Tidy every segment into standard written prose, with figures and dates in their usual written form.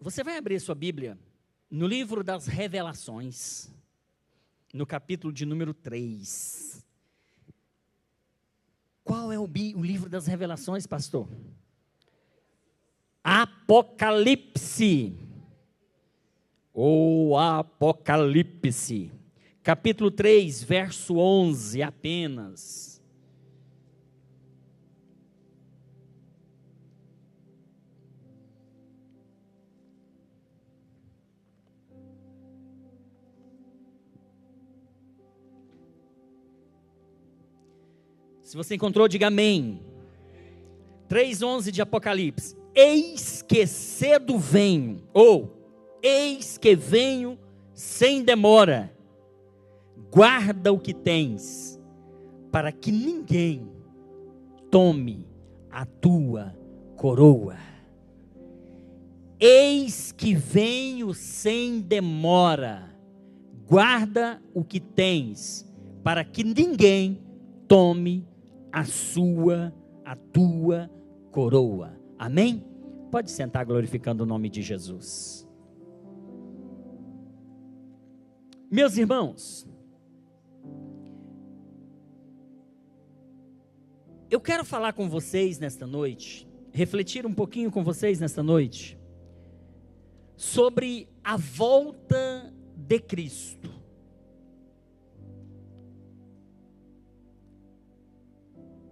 Você vai abrir sua Bíblia no livro das Revelações, no capítulo de número 3. Qual é o livro das Revelações, pastor? Apocalipse. Ou Apocalipse. Capítulo 3, verso 11 apenas. Se você encontrou, diga amém. 3:11 de Apocalipse. Eis que cedo venho, ou eis que venho sem demora. Guarda o que tens, para que ninguém tome a tua coroa. Eis que venho sem demora. Guarda o que tens, para que ninguém tome a tua coroa. Amém? Pode sentar glorificando o nome de Jesus. Meus irmãos, eu quero falar com vocês nesta noite, refletir um pouquinho com vocês nesta noite, sobre a volta de Cristo.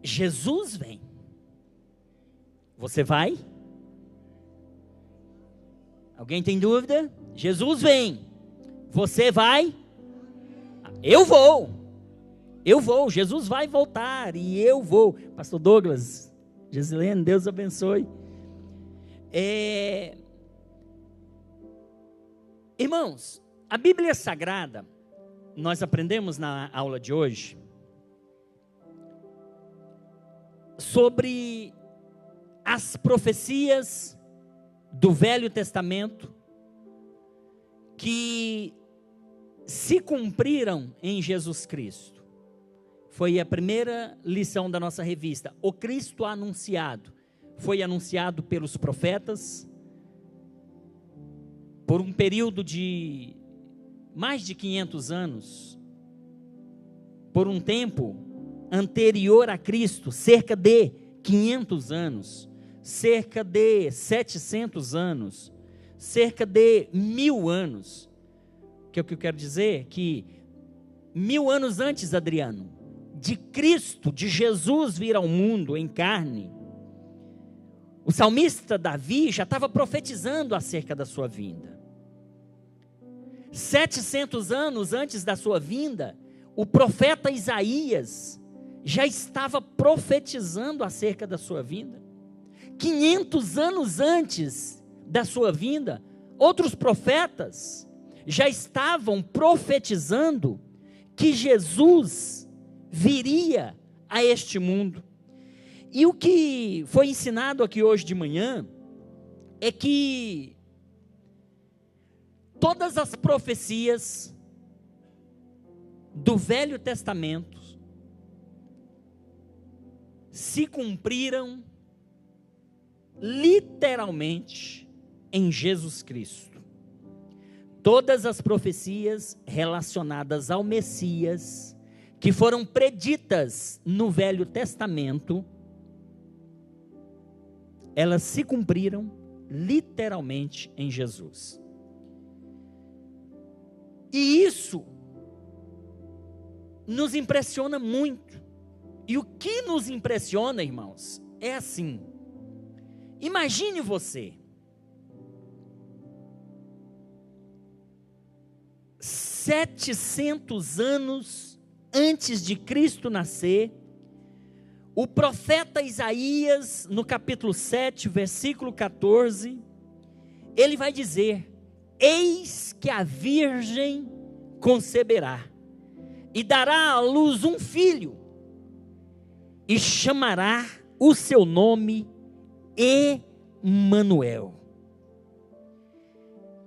Jesus vem. Você vai? Alguém tem dúvida? Jesus vem. Você vai? Eu vou. Jesus vai voltar e eu vou. Pastor Douglas, Gisilene, Deus abençoe. Irmãos, a Bíblia Sagrada, nós aprendemos na aula de hoje sobre as profecias do Velho Testamento que se cumpriram em Jesus Cristo. Foi a primeira lição da nossa revista. O Cristo anunciado. Foi anunciado pelos profetas por um período de mais de 500 anos. Por um tempo anterior a Cristo, cerca de 500 anos, cerca de 700 anos, cerca de 1000 anos. Que é o que eu quero dizer? Que 1000 anos antes, Adriano, de Cristo, de Jesus vir ao mundo em carne, o salmista Davi já estava profetizando acerca da sua vinda. 700 anos antes da sua vinda, o profeta Isaías já estava profetizando acerca da sua vinda. 500 anos antes da sua vinda, outros profetas já estavam profetizando que Jesus viria a este mundo. E o que foi ensinado aqui hoje de manhã é que todas as profecias do Velho Testamento se cumpriram literalmente em Jesus Cristo. Todas as profecias relacionadas ao Messias, que foram preditas no Velho Testamento, elas se cumpriram literalmente em Jesus. E isso nos impressiona muito. E o que nos impressiona, irmãos, é assim. Imagine você, 700 anos antes de Cristo nascer, o profeta Isaías, no capítulo 7, versículo 14, ele vai dizer: eis que a virgem conceberá, e dará à luz um filho, e chamará o seu nome Emanuel.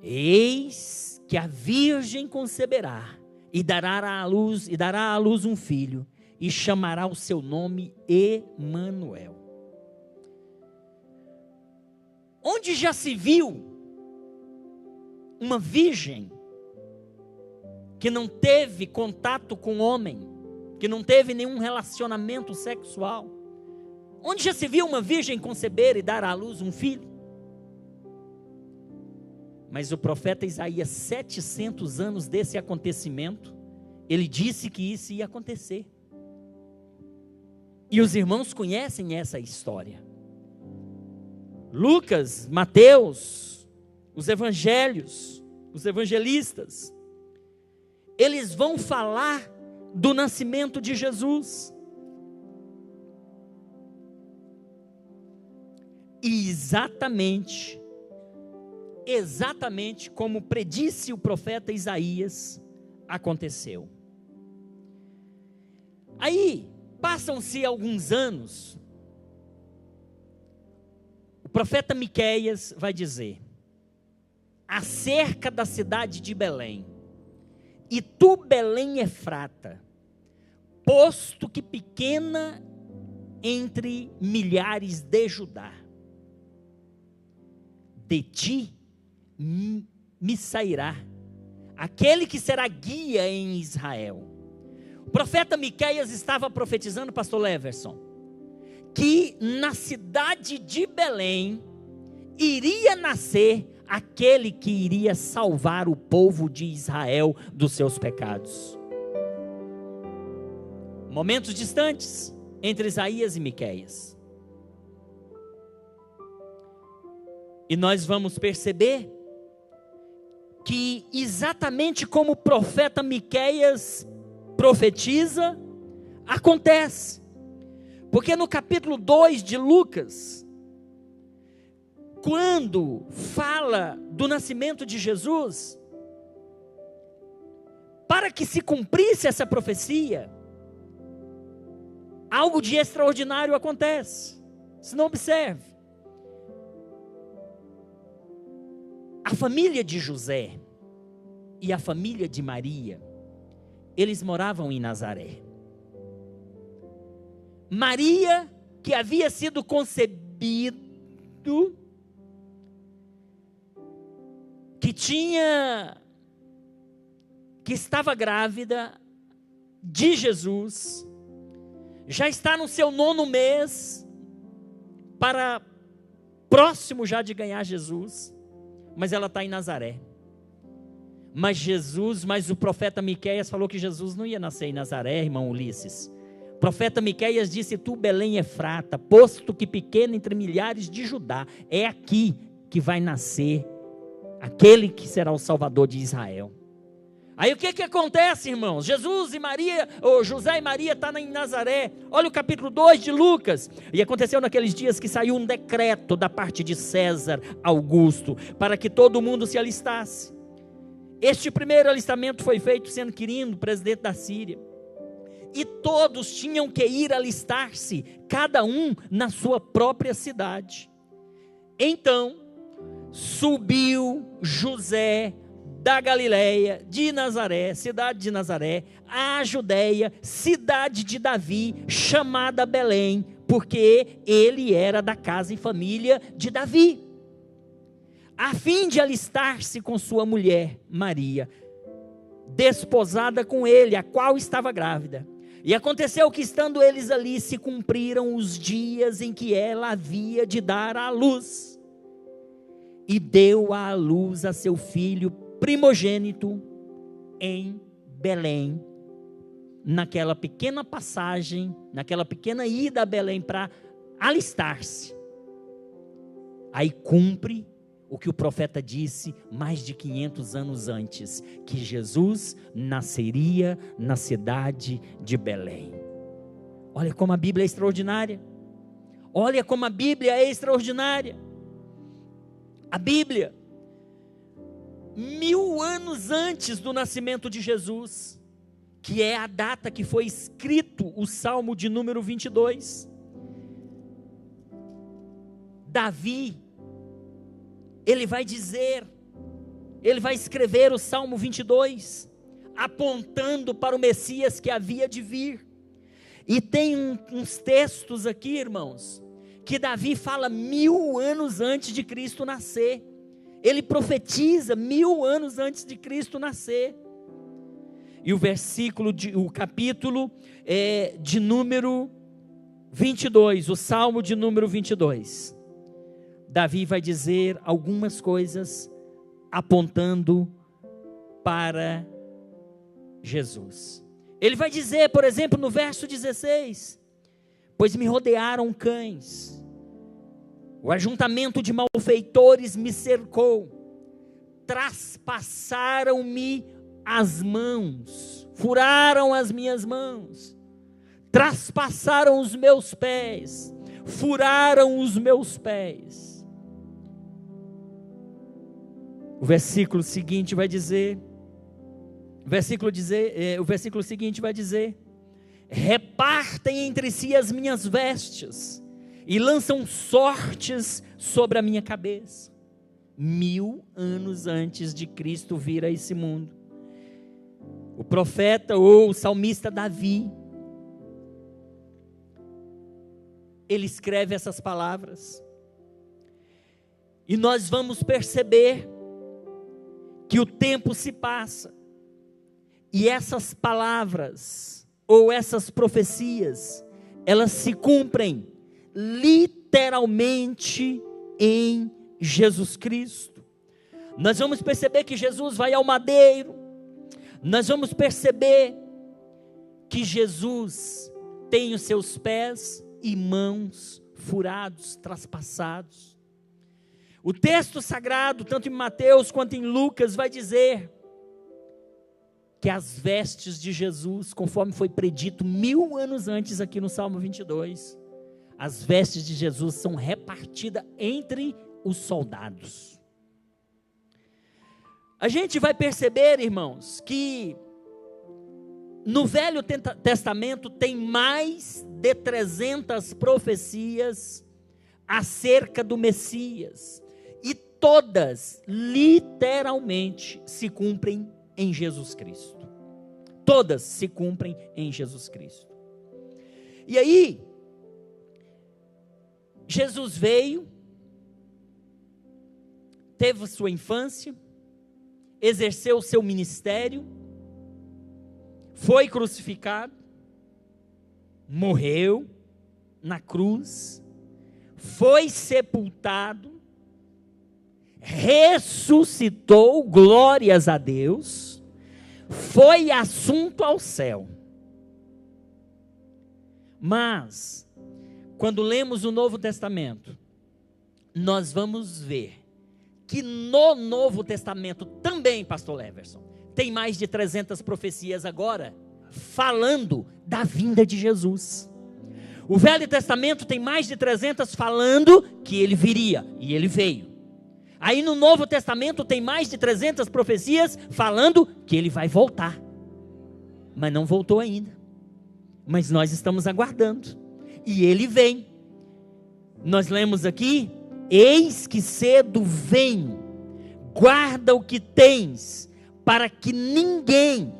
Eis que a virgem conceberá, e dará à luz um filho, e chamará o seu nome Emanuel. Onde já se viu uma virgem, que não teve contato com homem, que não teve nenhum relacionamento sexual. Onde já se viu uma virgem conceber e dar à luz um filho? Mas o profeta Isaías, 700 anos desse acontecimento, ele disse que isso ia acontecer. E os irmãos conhecem essa história. Lucas, Mateus, os evangelhos, os evangelistas, eles vão falar do nascimento de Jesus. E exatamente como predisse o profeta Isaías, aconteceu. Aí, passam-se alguns anos, o profeta Miqueias vai dizer, acerca da cidade de Belém, e tu, Belém Efrata, posto que pequena entre milhares de Judá, de ti me sairá aquele que será guia em Israel. O profeta Miqueias estava profetizando, pastor Leverson, que na cidade de Belém iria nascer aquele que iria salvar o povo de Israel dos seus pecados. Momentos distantes entre Isaías e Miqueias. E nós vamos perceber que exatamente como o profeta Miqueias profetiza, acontece. Porque no capítulo 2 de Lucas, quando fala do nascimento de Jesus, para que se cumprisse essa profecia, algo de extraordinário acontece. Se não observe. A família de José e a família de Maria, eles moravam em Nazaré. Maria, que havia sido concebido, que estava grávida de Jesus, já está no seu 9º mês, próximo já de ganhar Jesus, mas ela está em Nazaré. Mas o profeta Miqueias falou que Jesus não ia nascer em Nazaré, irmão Ulisses. O profeta Miqueias disse, tu, Belém Efrata, posto que pequeno entre milhares de Judá, é aqui que vai nascer aquele que será o Salvador de Israel. Aí o que acontece, irmãos? José e Maria estão em Nazaré. Olha o capítulo 2 de Lucas. E aconteceu naqueles dias que saiu um decreto da parte de César Augusto, para que todo mundo se alistasse. Este primeiro alistamento foi feito sendo Quirino, presidente da Síria. E todos tinham que ir alistar-se, cada um na sua própria cidade. Então, subiu José da Galileia, de Nazaré, cidade de Nazaré, à Judeia, cidade de Davi, chamada Belém, porque ele era da casa e família de Davi, a fim de alistar-se com sua mulher, Maria, desposada com ele, a qual estava grávida. E aconteceu que, estando eles ali, se cumpriram os dias em que ela havia de dar à luz, e deu à luz a seu filho primogênito em Belém, naquela pequena passagem, naquela pequena ida a Belém para alistar-se. Aí cumpre o que o profeta disse mais de 500 anos antes, que Jesus nasceria na cidade de Belém. Olha como a Bíblia é extraordinária. Olha como a Bíblia é extraordinária. A Bíblia, 1000 anos antes do nascimento de Jesus, que é a data que foi escrito o Salmo de número 22, Davi, ele vai escrever o Salmo 22, apontando para o Messias que havia de vir. E tem uns textos aqui, irmãos, que Davi fala 1000 anos antes de Cristo nascer. ele profetiza 1000 anos antes de Cristo nascer. E o capítulo de número 22, o Salmo de número 22, Davi vai dizer algumas coisas apontando para Jesus. Ele vai dizer, por exemplo, no verso 16: pois me rodearam cães, o ajuntamento de malfeitores me cercou, traspassaram-me as mãos, furaram as minhas mãos, traspassaram os meus pés, furaram os meus pés. O versículo seguinte vai dizer, repartem entre si as minhas vestes, e lançam sortes sobre a minha cabeça. 1000 anos antes de Cristo vir a esse mundo, o profeta ou o salmista Davi, ele escreve essas palavras, e nós vamos perceber que o tempo se passa, e essas palavras, ou essas profecias, elas se cumprem literalmente em Jesus Cristo. Nós vamos perceber que Jesus vai ao madeiro, nós vamos perceber que Jesus tem os seus pés e mãos furados, traspassados. O texto sagrado, tanto em Mateus quanto em Lucas, vai dizer que as vestes de Jesus, conforme foi predito 1000 anos antes aqui no Salmo 22, as vestes de Jesus são repartidas entre os soldados. A gente vai perceber, irmãos, que no Velho Testamento tem mais de 300 profecias acerca do Messias, e todas literalmente se cumprem em Jesus Cristo. Todas se cumprem em Jesus Cristo. E aí, Jesus veio, teve sua infância, exerceu o seu ministério, foi crucificado, morreu na cruz, foi sepultado, ressuscitou, glórias a Deus, foi assunto ao céu. Mas, quando lemos o Novo Testamento, nós vamos ver que no Novo Testamento também, pastor Leverson, tem mais de 300 profecias agora, falando da vinda de Jesus. O Velho Testamento tem mais de 300 falando que ele viria, e ele veio. Aí no Novo Testamento tem mais de 300 profecias falando que ele vai voltar, mas não voltou ainda, mas nós estamos aguardando, e ele vem. Nós lemos aqui: eis que cedo venho, guarda o que tens, para que ninguém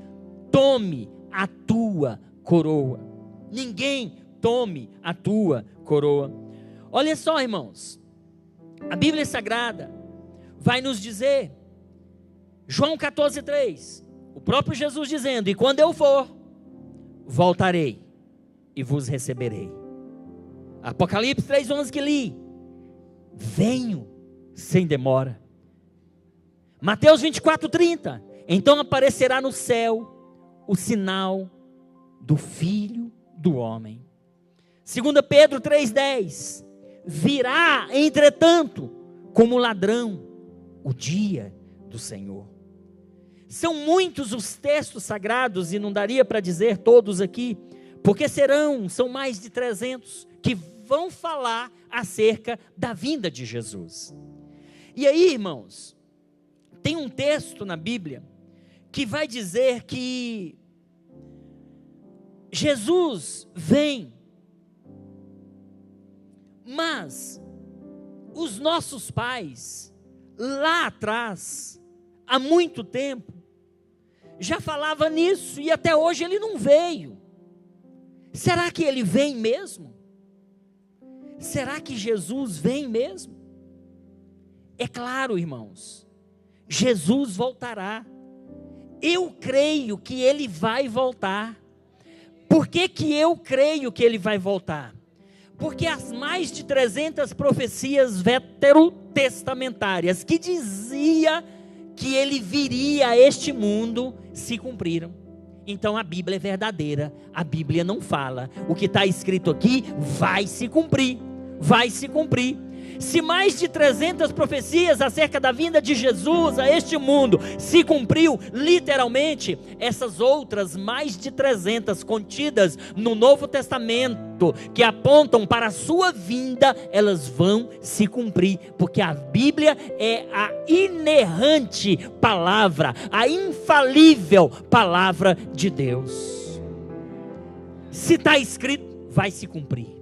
tome a tua coroa. Ninguém tome a tua coroa. Olha só, irmãos, a Bíblia Sagrada vai nos dizer, João 14:3, o próprio Jesus dizendo: e quando eu for, voltarei e vos receberei. Apocalipse 3:11 que li: venho sem demora. Mateus 24:30, então aparecerá no céu o sinal do Filho do Homem. 2 Pedro 3:10, virá entretanto como ladrão o dia do Senhor. São muitos os textos sagrados, e não daria para dizer todos aqui, porque são mais de 300, que vão falar acerca da vinda de Jesus. E aí, irmãos, tem um texto na Bíblia que vai dizer que Jesus vem, mas os nossos pais, lá atrás, há muito tempo, já falava nisso, e até hoje ele não veio. Será que ele vem mesmo? Será que Jesus vem mesmo? É claro, irmãos, Jesus voltará. Eu creio que Ele vai voltar. Por que eu creio que Ele vai voltar? Porque as mais de 300 profecias veterotestamentárias que dizia que Ele viria a este mundo se cumpriram. Então a Bíblia é verdadeira, a Bíblia não fala. O que está escrito aqui vai se cumprir, vai se cumprir. Se mais de 300 profecias acerca da vinda de Jesus a este mundo se cumpriu, literalmente, essas outras mais de 300 contidas no Novo Testamento, que apontam para a sua vinda, elas vão se cumprir, porque a Bíblia é a inerrante palavra, a infalível palavra de Deus. Se está escrito, vai se cumprir.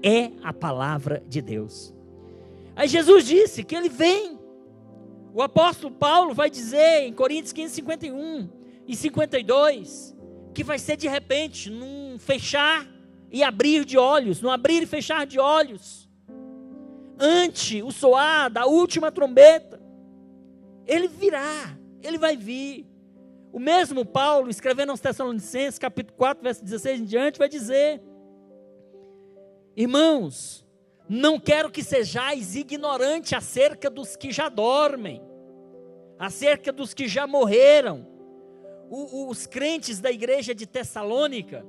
É a palavra de Deus. Aí Jesus disse que Ele vem. O apóstolo Paulo vai dizer em Coríntios 15, 51 e 52, que vai ser de repente, num fechar e abrir de olhos, num abrir e fechar de olhos, ante o soar da última trombeta. Ele virá, Ele vai vir. O mesmo Paulo, escrevendo aos Tessalonicenses, capítulo 4, verso 16 em diante, vai dizer: irmãos, não quero que sejais ignorantes acerca dos que já dormem, acerca dos que já morreram. Os crentes da igreja de Tessalônica,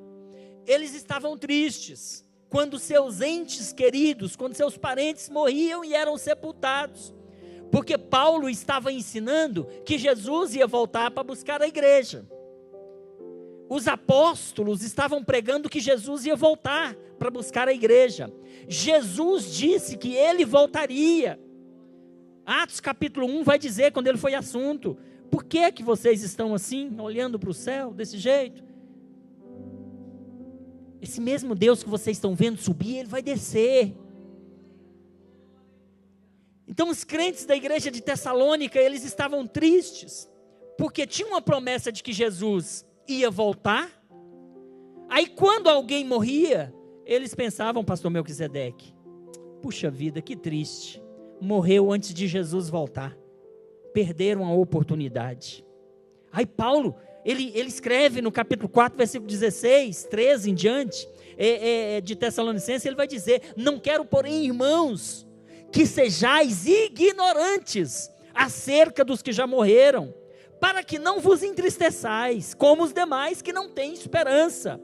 eles estavam tristes, quando seus entes queridos, quando seus parentes morriam e eram sepultados, porque Paulo estava ensinando que Jesus ia voltar para buscar a igreja. Os apóstolos estavam pregando que Jesus ia voltar para buscar a igreja. Jesus disse que Ele voltaria. Atos capítulo 1 vai dizer, quando Ele foi assunto: por que vocês estão assim, olhando para o céu, desse jeito? Esse mesmo Deus que vocês estão vendo subir, Ele vai descer. Então os crentes da igreja de Tessalônica, eles estavam tristes, porque tinha uma promessa de que Jesus ia voltar. Aí quando alguém morria, eles pensavam: pastor Melquisedeque, puxa vida, que triste, morreu antes de Jesus voltar, perderam a oportunidade. Aí Paulo, ele escreve no capítulo 4, versículo 16, 13 em diante, de Tessalonicenses, ele vai dizer: não quero, porém, irmãos, que sejais ignorantes acerca dos que já morreram, para que não vos entristeçais, como os demais que não têm esperança.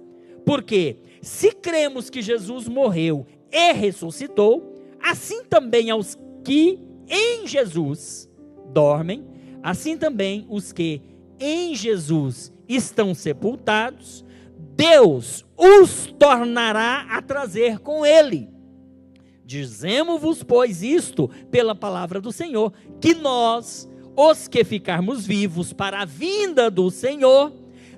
Porque se cremos que Jesus morreu e ressuscitou, assim também aos que em Jesus dormem, assim também os que em Jesus estão sepultados, Deus os tornará a trazer com Ele. Dizemos-vos, pois, isto pela palavra do Senhor, que nós, os que ficarmos vivos para a vinda do Senhor,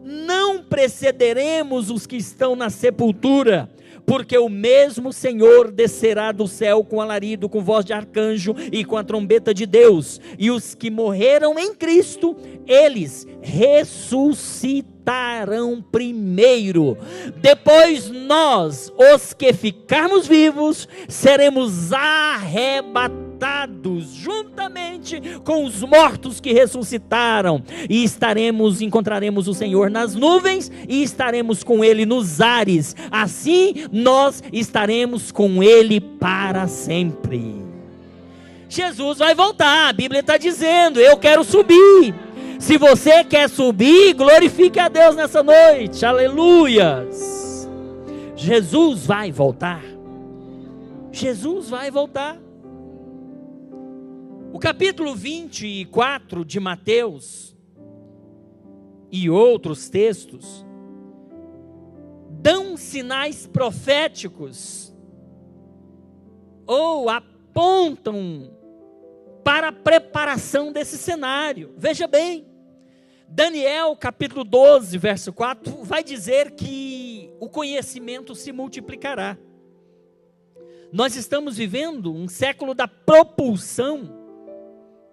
não precederemos os que estão na sepultura, porque o mesmo Senhor descerá do céu com alarido, com voz de arcanjo e com a trombeta de Deus, e os que morreram em Cristo, eles ressuscitarão primeiro. Depois nós, os que ficarmos vivos, seremos arrebatados juntamente com os mortos que ressuscitaram, e encontraremos o Senhor nas nuvens, e estaremos com Ele nos ares. Assim nós estaremos com Ele para sempre. Jesus vai voltar, a Bíblia está dizendo: eu quero subir. Se você quer subir, glorifique a Deus nessa noite, aleluias. Jesus vai voltar. Jesus vai voltar. O capítulo 24 de Mateus e outros textos dão sinais proféticos ou apontam para a preparação desse cenário. Veja bem, Daniel capítulo 12, verso 4, vai dizer que o conhecimento se multiplicará. Nós estamos vivendo um século da propulsão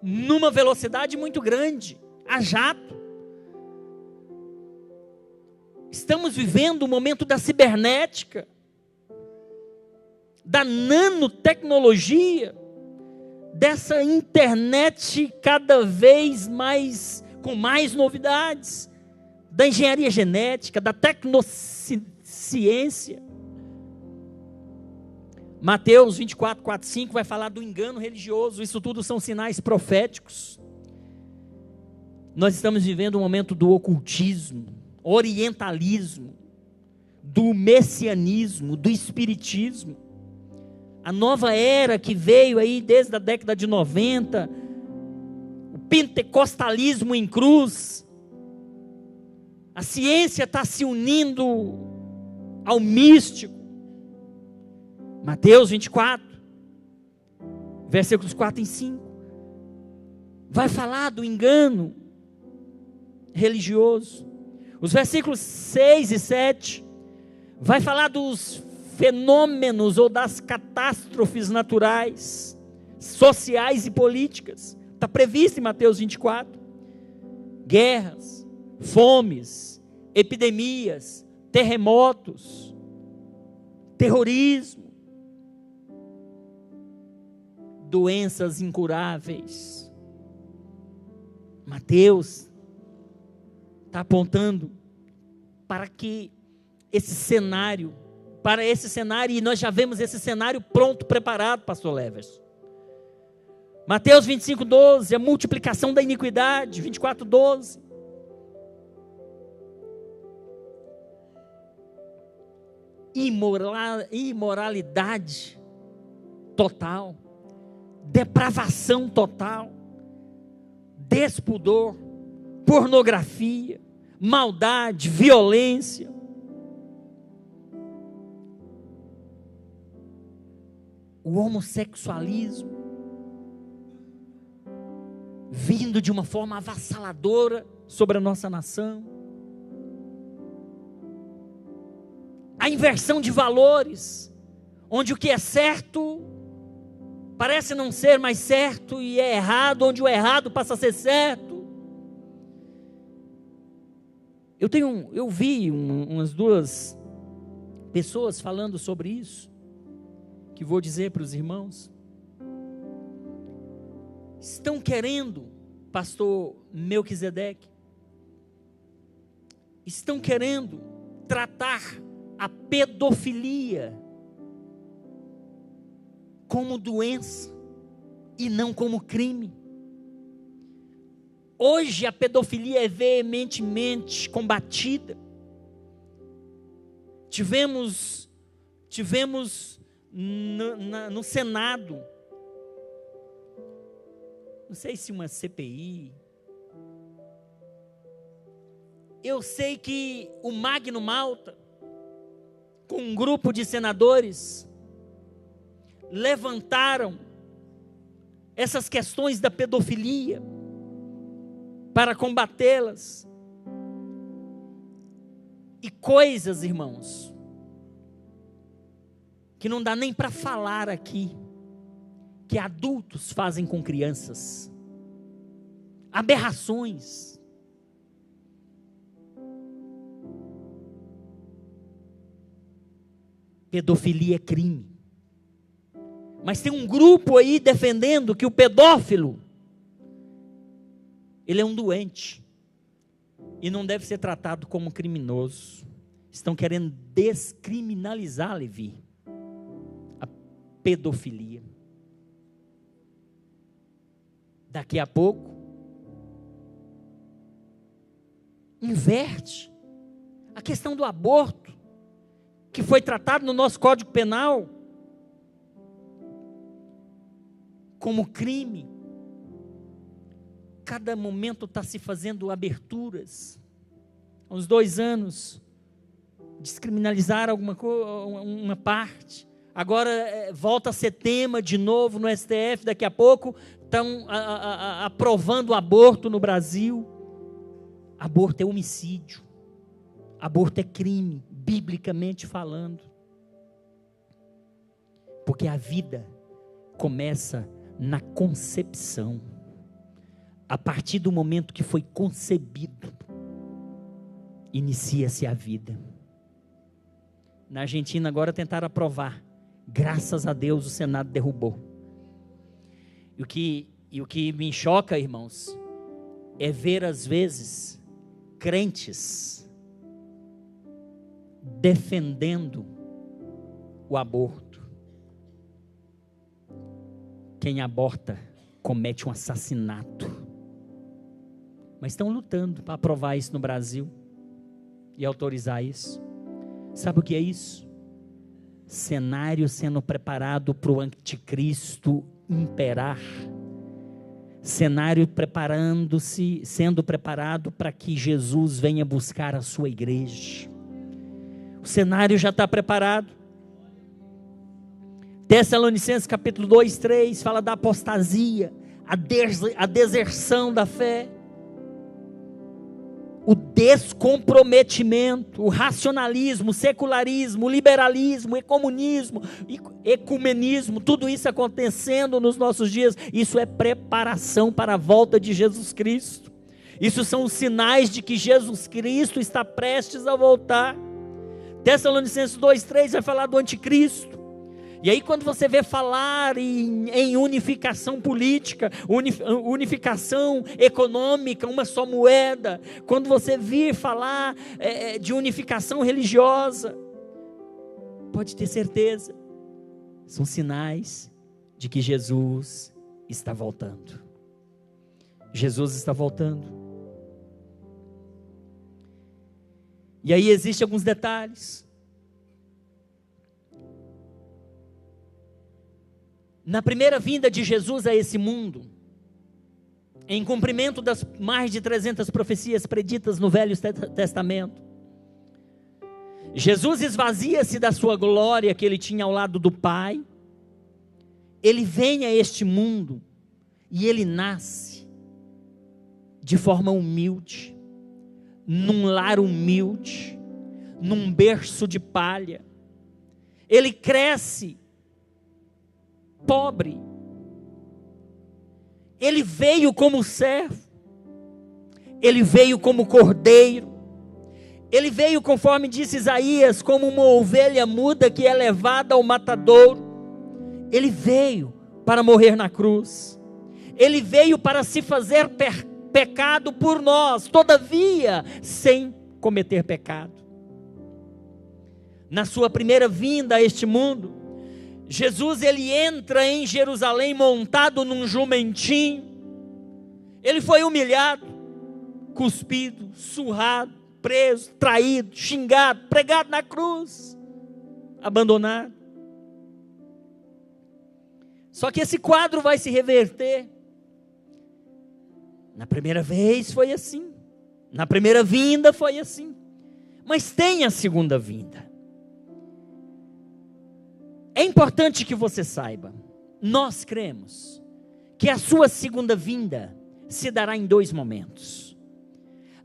numa velocidade muito grande, a jato. Estamos vivendo o momento da cibernética, da nanotecnologia, dessa internet cada vez mais, com mais novidades, da engenharia genética, da tecnociência. Mateus 24, 4, 5 vai falar do engano religioso. Isso tudo são sinais proféticos. Nós estamos vivendo um momento do ocultismo, orientalismo, do messianismo, do espiritismo. A nova era que veio aí desde a década de 90, o pentecostalismo em cruz. A ciência está se unindo ao místico. Mateus 24, versículos 4 e 5, vai falar do engano religioso. Os versículos 6 e 7, vai falar dos fenômenos ou das catástrofes naturais, sociais e políticas. Está previsto em Mateus 24. Guerras, fomes, epidemias, terremotos, terrorismo, doenças incuráveis. Mateus está apontando para esse cenário, e nós já vemos esse cenário pronto, preparado, pastor Levers. Mateus 25, 12, a multiplicação da iniquidade, 24, 12. Imoralidade total, depravação total, despudor, pornografia, maldade, violência. O homossexualismo, vindo de uma forma avassaladora sobre a nossa nação. A inversão de valores, onde o que é certo parece não ser mais certo e é errado, onde o errado passa a ser certo. Eu vi umas duas pessoas falando sobre isso, que vou dizer para os irmãos. Estão querendo, pastor Melquisedeque, estão querendo tratar a pedofilia como doença e não como crime. Hoje a pedofilia é veementemente combatida. Tivemos no Senado, não sei se uma CPI, eu sei que o Magno Malta, com um grupo de senadores, levantaram essas questões da pedofilia para combatê-las. E coisas, irmãos, que não dá nem para falar aqui, que adultos fazem com crianças, aberrações. Pedofilia é crime. Mas tem um grupo aí defendendo que o pedófilo, ele é um doente e não deve ser tratado como criminoso. Estão querendo descriminalizar, Levi, a pedofilia. Daqui a pouco inverte a questão do aborto, que foi tratado no nosso Código Penal como crime. Cada momento está se fazendo aberturas. Há uns 2 anos, descriminalizaram uma parte. Agora volta a ser tema de novo no STF. Daqui a pouco estão aprovando o aborto no Brasil. Aborto é homicídio. Aborto é crime, biblicamente falando. Porque a vida começa na concepção. A partir do momento que foi concebido, inicia-se a vida. Na Argentina agora tentaram aprovar. Graças a Deus o Senado derrubou. E o que me choca, irmãos, é ver às vezes crentes defendendo o aborto. Quem aborta comete um assassinato. Mas estão lutando para aprovar isso no Brasil e autorizar isso. Sabe o que é isso? Cenário sendo preparado para o anticristo imperar. Cenário sendo preparado para que Jesus venha buscar a sua igreja. O cenário já está preparado. Tessalonicenses capítulo 2, 3 fala da apostasia, a deserção da fé, o descomprometimento, o racionalismo, o secularismo, o liberalismo, o comunismo, ecumenismo, tudo isso acontecendo nos nossos dias. Isso é preparação para a volta de Jesus Cristo. Isso são os sinais de que Jesus Cristo está prestes a voltar. Tessalonicenses 2:3 vai falar do anticristo. E aí quando você vê falar em unificação política, unificação econômica, uma só moeda, quando você vir falar de unificação religiosa, pode ter certeza, são sinais de que Jesus está voltando. Jesus está voltando. E aí existem alguns detalhes. Na primeira vinda de Jesus a esse mundo, em cumprimento das mais de 300 profecias preditas no Velho Testamento, Jesus esvazia-se da sua glória que ele tinha ao lado do Pai, ele vem a este mundo e ele nasce de forma humilde, num lar humilde, num berço de palha. Ele cresce pobre. Ele veio como servo, ele veio como cordeiro, ele veio, conforme disse Isaías, como uma ovelha muda que é levada ao matadouro. Ele veio para morrer na cruz, ele veio para se fazer pecado por nós, todavia sem cometer pecado. Na sua primeira vinda a este mundo, Jesus, ele entra em Jerusalém montado num jumentinho. Ele foi humilhado, cuspido, surrado, preso, traído, xingado, pregado na cruz, abandonado. Só que esse quadro vai se reverter. Na primeira vez foi assim, na primeira vinda foi assim, mas tem a segunda vinda. É importante que você saiba, nós cremos que a sua segunda vinda se dará em dois momentos.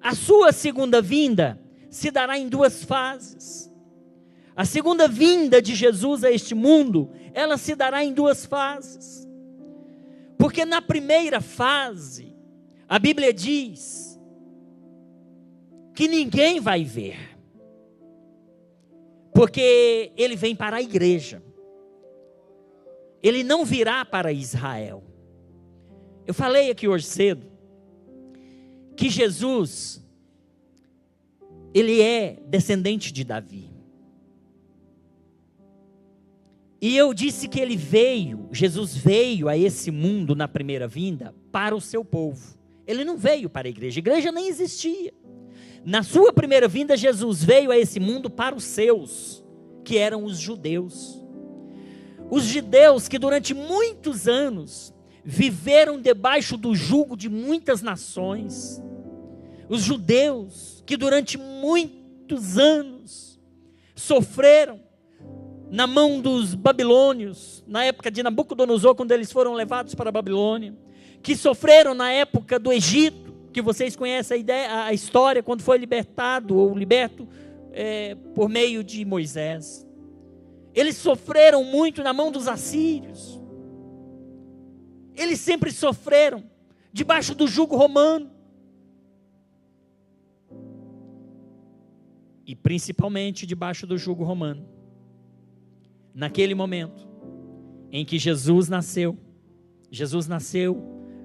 A sua segunda vinda se dará em duas fases. A segunda vinda de Jesus a este mundo, ela se dará em duas fases. Porque na primeira fase, a Bíblia diz que ninguém vai ver, porque ele vem para a igreja. Ele não virá para Israel. Eu falei aqui hoje cedo que Jesus, ele é descendente de Davi. E eu disse que Jesus veio a esse mundo na primeira vinda para o seu povo. Ele não veio para a igreja nem existia. Na sua primeira vinda, Jesus veio a esse mundo para os seus, que eram os judeus. Os judeus que durante muitos anos viveram debaixo do jugo de muitas nações. Os judeus que durante muitos anos sofreram na mão dos babilônios, na época de Nabucodonosor, quando eles foram levados para a Babilônia, que sofreram na época do Egito, que vocês conhecem a história, quando foi libertado ou liberto por meio de Moisés. Eles sofreram muito na mão dos assírios. Eles sempre sofreram debaixo do jugo romano. E principalmente debaixo do jugo romano. Naquele momento em que Jesus nasceu, Jesus nasceu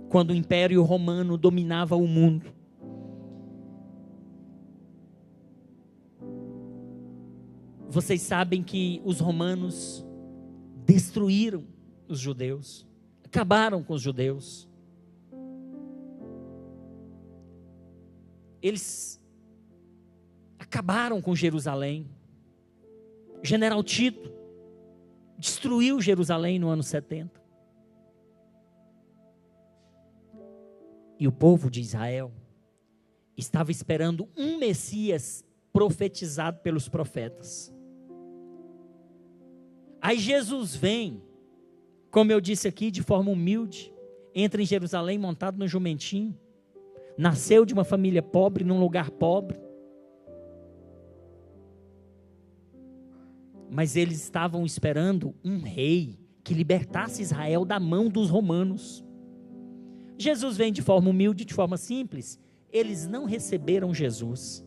quando o Império Romano dominava o mundo. Vocês sabem que os romanos destruíram os judeus, acabaram com os judeus. Eles acabaram com Jerusalém. General Tito destruiu Jerusalém no ano 70. E o povo de Israel estava esperando um Messias profetizado pelos profetas. Aí Jesus vem, como eu disse aqui, de forma humilde, entra em Jerusalém montado no jumentinho, nasceu de uma família pobre, num lugar pobre, mas eles estavam esperando um rei que libertasse Israel da mão dos romanos. Jesus vem de forma humilde, de forma simples. Eles não receberam Jesus.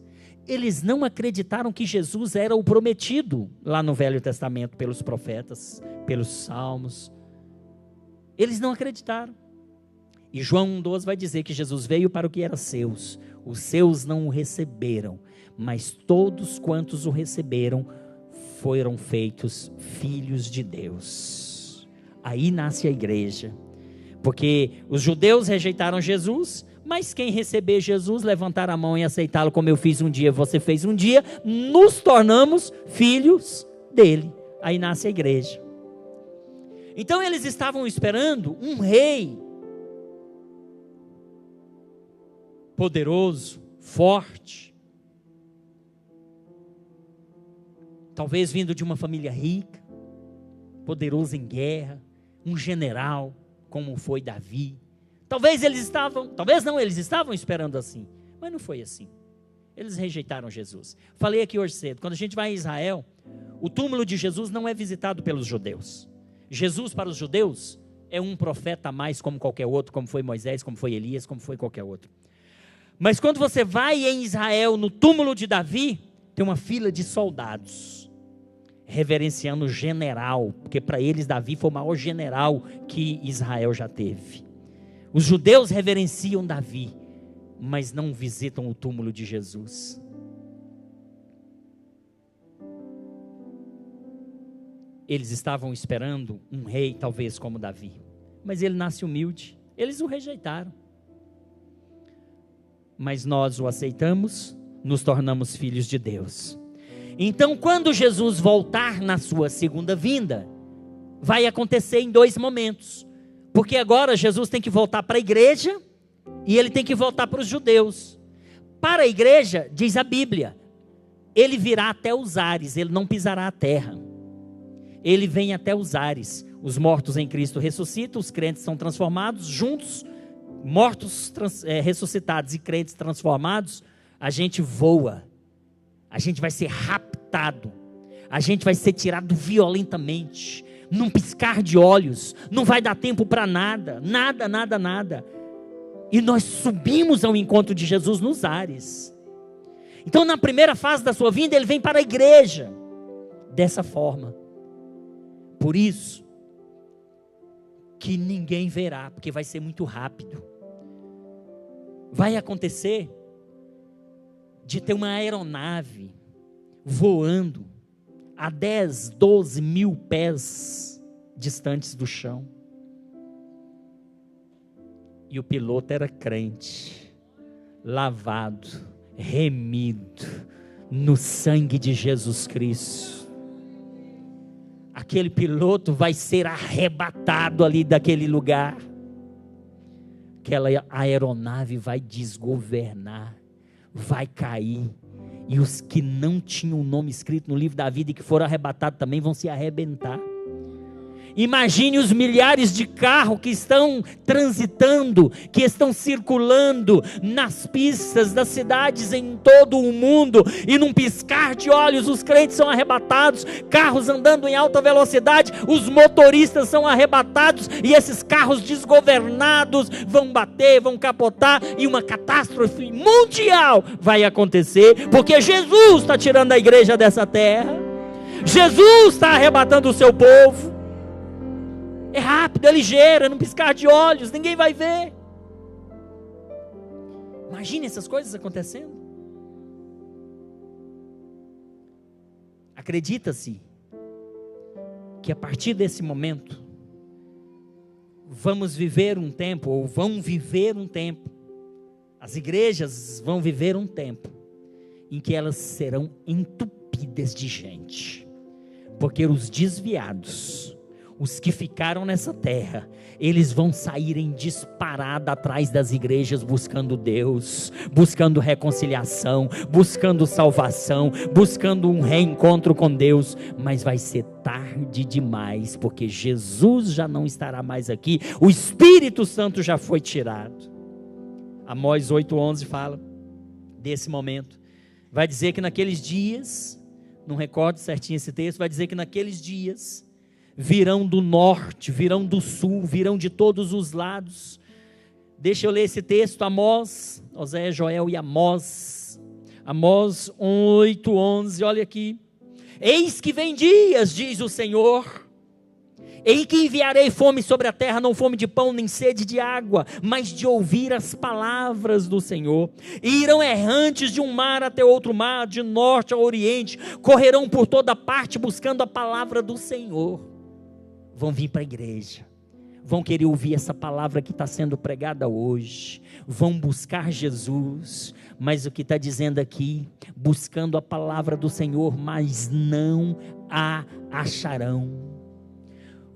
Eles não acreditaram que Jesus era o prometido lá no Velho Testamento pelos profetas, pelos salmos. Eles não acreditaram. E João 1,12 vai dizer que Jesus veio para o que era seus. Os seus não o receberam, mas todos quantos o receberam foram feitos filhos de Deus. Aí nasce a igreja. Porque os judeus rejeitaram Jesus, mas quem receber Jesus, levantar a mão e aceitá-lo como eu fiz um dia, você fez um dia, nos tornamos filhos dele. Aí nasce a igreja. Então eles estavam esperando um rei poderoso, forte, talvez vindo de uma família rica, poderoso em guerra, um general, como foi Davi. Talvez eles estavam esperando assim, mas não foi assim. Eles rejeitaram Jesus. Falei aqui hoje cedo, quando a gente vai em Israel, o túmulo de Jesus não é visitado pelos judeus. Jesus para os judeus é um profeta a mais como qualquer outro, como foi Moisés, como foi Elias, como foi qualquer outro. Mas quando você vai em Israel, no túmulo de Davi, tem uma fila de soldados, reverenciando o general, porque para eles Davi foi o maior general que Israel já teve. Os judeus reverenciam Davi, mas não visitam o túmulo de Jesus. Eles estavam esperando um rei, talvez como Davi, mas ele nasce humilde, eles o rejeitaram. Mas nós o aceitamos, nos tornamos filhos de Deus. Então, quando Jesus voltar na sua segunda vinda, vai acontecer em dois momentos. Porque agora Jesus tem que voltar para a igreja e ele tem que voltar para os judeus. Para a igreja, diz a Bíblia, ele virá até os ares, ele não pisará a terra. Ele vem até os ares. Os mortos em Cristo ressuscitam, os crentes são transformados juntos. Mortos ressuscitados e crentes transformados, a gente voa, a gente vai ser raptado, a gente vai ser tirado violentamente, num piscar de olhos, não vai dar tempo para nada, nada, e nós subimos ao encontro de Jesus nos ares. Então na primeira fase da sua vinda, ele vem para a igreja, dessa forma. Por isso, que ninguém verá, porque vai ser muito rápido. Vai acontecer de ter uma aeronave voando a 10, 12 mil pés distantes do chão. E o piloto era crente, lavado, remido no sangue de Jesus Cristo. Aquele piloto vai ser arrebatado ali daquele lugar. Aquela aeronave vai desgovernar, vai cair. E os que não tinham o nome escrito no livro da vida e que foram arrebatados também vão se arrebentar. Imagine os milhares de carros que estão transitando, que estão circulando nas pistas das cidades em todo o mundo, e num piscar de olhos os crentes são arrebatados, carros andando em alta velocidade, os motoristas são arrebatados, e esses carros desgovernados vão bater, vão capotar, e uma catástrofe mundial vai acontecer, porque Jesus está tirando a igreja dessa terra, Jesus está arrebatando o seu povo. É rápido, é ligeiro, é num piscar de olhos, ninguém vai ver. Imagine essas coisas acontecendo. Acredita-se que a partir desse momento, vamos viver um tempo, ou vão viver um tempo, as igrejas vão viver um tempo, em que elas serão entupidas de gente, porque os desviados, os que ficaram nessa terra, eles vão sair em disparada atrás das igrejas, buscando Deus, buscando reconciliação, buscando salvação, buscando um reencontro com Deus, mas vai ser tarde demais, porque Jesus já não estará mais aqui, o Espírito Santo já foi tirado. Amós 8:11 fala desse momento, vai dizer que naqueles dias, não recordo certinho esse texto, vai dizer que naqueles dias, virão do norte, virão do sul, virão de todos os lados. Deixa eu ler esse texto, Amós, Oséias, Joel e Amós. Amós 8:11, olha aqui. Eis que vem dias, diz o Senhor, em que enviarei fome sobre a terra, não fome de pão, nem sede de água, mas de ouvir as palavras do Senhor. E irão errantes de um mar até outro mar, de norte ao oriente, correrão por toda parte buscando a palavra do Senhor. Vão vir para a igreja, vão querer ouvir essa palavra que está sendo pregada hoje, vão buscar Jesus, mas o que está dizendo aqui, buscando a palavra do Senhor, mas não a acharão.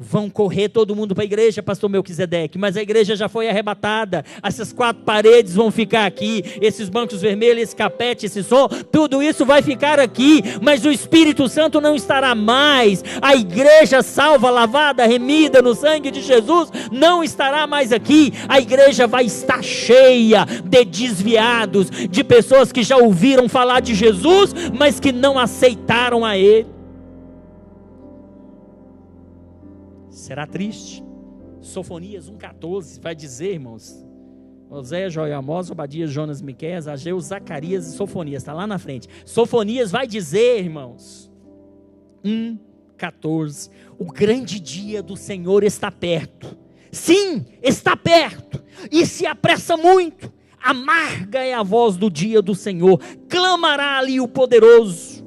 Vão correr todo mundo para a igreja, pastor Melquisedeque, mas a igreja já foi arrebatada, essas 4 paredes vão ficar aqui, esses bancos vermelhos, esse capete, esse som, tudo isso vai ficar aqui, mas o Espírito Santo não estará mais, a igreja salva, lavada, remida no sangue de Jesus, não estará mais aqui, a igreja vai estar cheia de desviados, de pessoas que já ouviram falar de Jesus, mas que não aceitaram a Ele. Será triste. Sofonias 1:14 vai dizer, irmãos, Oséias, Joel, Amós, Obadias, Jonas, Miqueias, Ageu, Zacarias e Sofonias, está lá na frente. Sofonias vai dizer, irmãos, 1:14, o grande dia do Senhor está perto. Sim, está perto, e se apressa muito. Amarga é a voz do dia do Senhor, clamará ali o poderoso.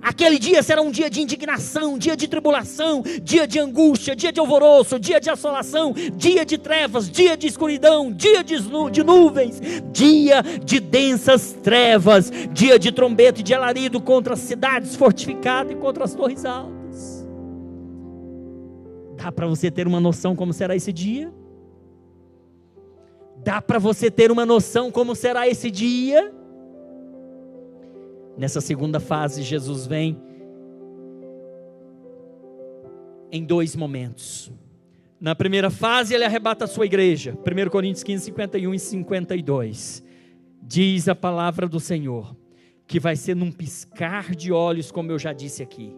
Aquele dia será um dia de indignação, dia de tribulação, dia de angústia, dia de alvoroço, dia de assolação, dia de trevas, dia de escuridão, dia de nuvens, dia de densas trevas, dia de trombeta e de alarido contra as cidades fortificadas e contra as torres altas. Dá para você ter uma noção como será esse dia? Dá para você ter uma noção como será esse dia? Nessa segunda fase, Jesus vem em 2 momentos. Na primeira fase, ele arrebata a sua igreja. 1 Coríntios 15, 51 e 52. Diz a palavra do Senhor, que vai ser num piscar de olhos, como eu já disse aqui.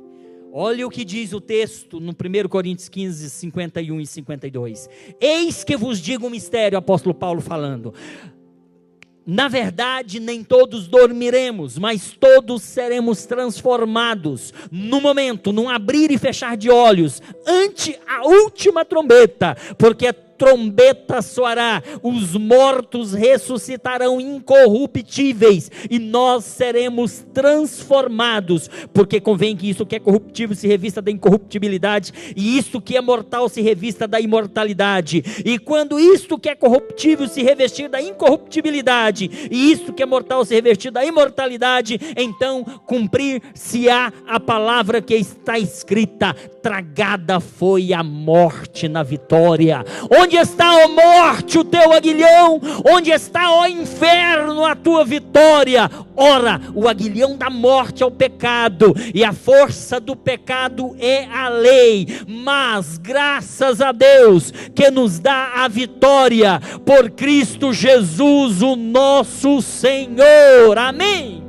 Olha o que diz o texto no 1 Coríntios 15, 51 e 52. Eis que vos digo um mistério, apóstolo Paulo falando. Na verdade, nem todos dormiremos, mas todos seremos transformados, no momento, num abrir e fechar de olhos, ante a última trombeta, porque a trombeta soará, os mortos ressuscitarão incorruptíveis, e nós seremos transformados, porque convém que isso que é corruptível se revista da incorruptibilidade, e isto que é mortal se revista da imortalidade, e quando isto que é corruptível se revestir da incorruptibilidade, e isto que é mortal se revestir da imortalidade, então cumprir-se-á a palavra que está escrita, tragada foi a morte na vitória. Onde está, ó morte, o teu aguilhão? Onde está, ó inferno, a tua vitória? Ora, o aguilhão da morte é o pecado, e a força do pecado é a lei, mas graças a Deus, que nos dá a vitória, por Cristo Jesus, o nosso Senhor, amém?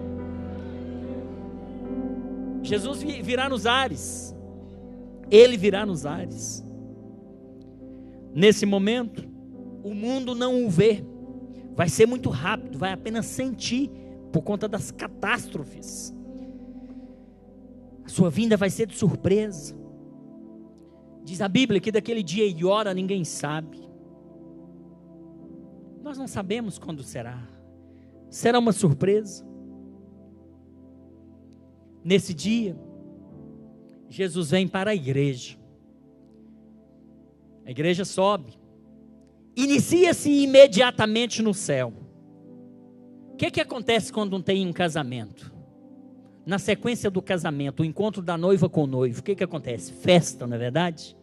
Jesus virá nos ares, Ele virá nos ares. Nesse momento, o mundo não o vê, vai ser muito rápido, vai apenas sentir, por conta das catástrofes. A sua vinda vai ser de surpresa. Diz a Bíblia que daquele dia e hora ninguém sabe. Nós não sabemos quando será. Será uma surpresa. Nesse dia, Jesus vem para a igreja. A igreja sobe. Inicia-se imediatamente no céu. O que acontece quando tem um casamento? Na sequência do casamento, o encontro da noiva com o noivo, o que acontece? Festa, não é verdade?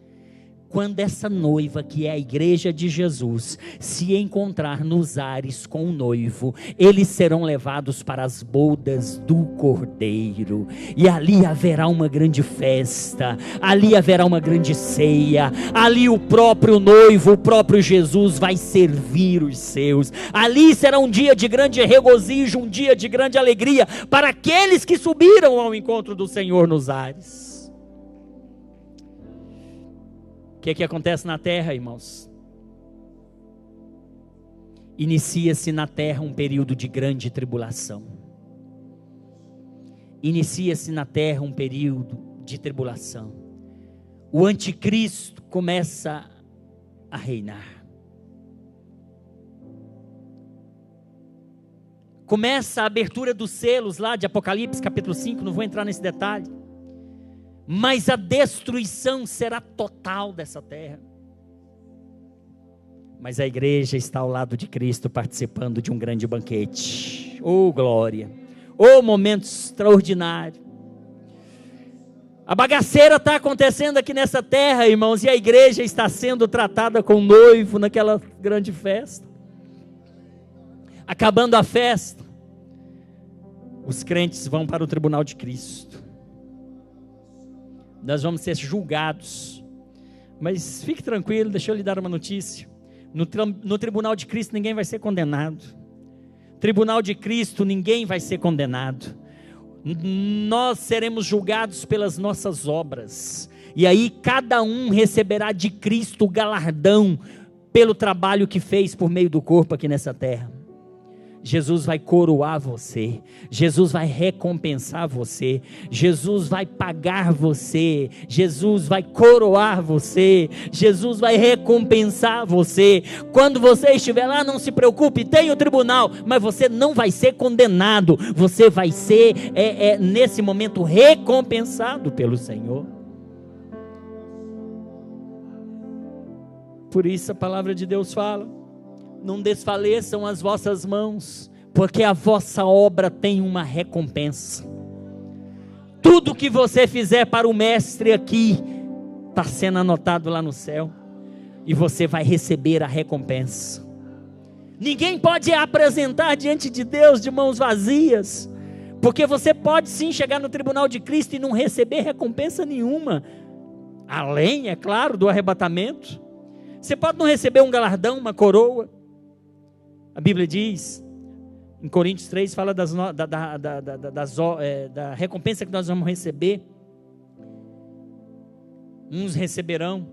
Quando essa noiva, que é a igreja de Jesus, se encontrar nos ares com o noivo, eles serão levados para as bodas do Cordeiro, e ali haverá uma grande festa, ali haverá uma grande ceia, ali o próprio noivo, o próprio Jesus vai servir os seus, ali será um dia de grande regozijo, um dia de grande alegria, para aqueles que subiram ao encontro do Senhor nos ares. O que acontece na terra, irmãos? Inicia-se na terra um período de grande tribulação. Inicia-se na terra um período de tribulação. O anticristo começa a reinar. Começa a abertura dos selos lá de Apocalipse capítulo 5, não vou entrar nesse detalhe. Mas a destruição será total dessa terra. Mas a igreja está ao lado de Cristo, participando de um grande banquete. Oh glória, oh momento extraordinário. A bagaceira está acontecendo aqui nessa terra, irmãos, e a igreja está sendo tratada com o noivo naquela grande festa. Acabando a festa, os crentes vão para o tribunal de Cristo. Nós vamos ser julgados. Mas fique tranquilo, deixa eu lhe dar uma notícia. No tribunal de Cristo ninguém vai ser condenado. Tribunal de Cristo ninguém vai ser condenado. Nós seremos julgados pelas nossas obras. E aí cada um receberá de Cristo o galardão pelo trabalho que fez por meio do corpo aqui nessa terra. Jesus vai coroar você, Jesus vai recompensar você, Jesus vai pagar você, Jesus vai coroar você, Jesus vai recompensar você. Quando você estiver lá, não se preocupe, tem o tribunal, mas você não vai ser condenado, você vai ser nesse momento recompensado pelo Senhor. Por isso a palavra de Deus fala: não desfaleçam as vossas mãos, porque a vossa obra tem uma recompensa. Tudo que você fizer para o mestre aqui, está sendo anotado lá no céu, e você vai receber a recompensa. Ninguém pode apresentar diante de Deus de mãos vazias, porque você pode sim chegar no tribunal de Cristo e não receber recompensa nenhuma, além, é claro, do arrebatamento. Você pode não receber um galardão, uma coroa. A Bíblia diz, em Coríntios 3, fala da recompensa que nós vamos receber. Uns receberão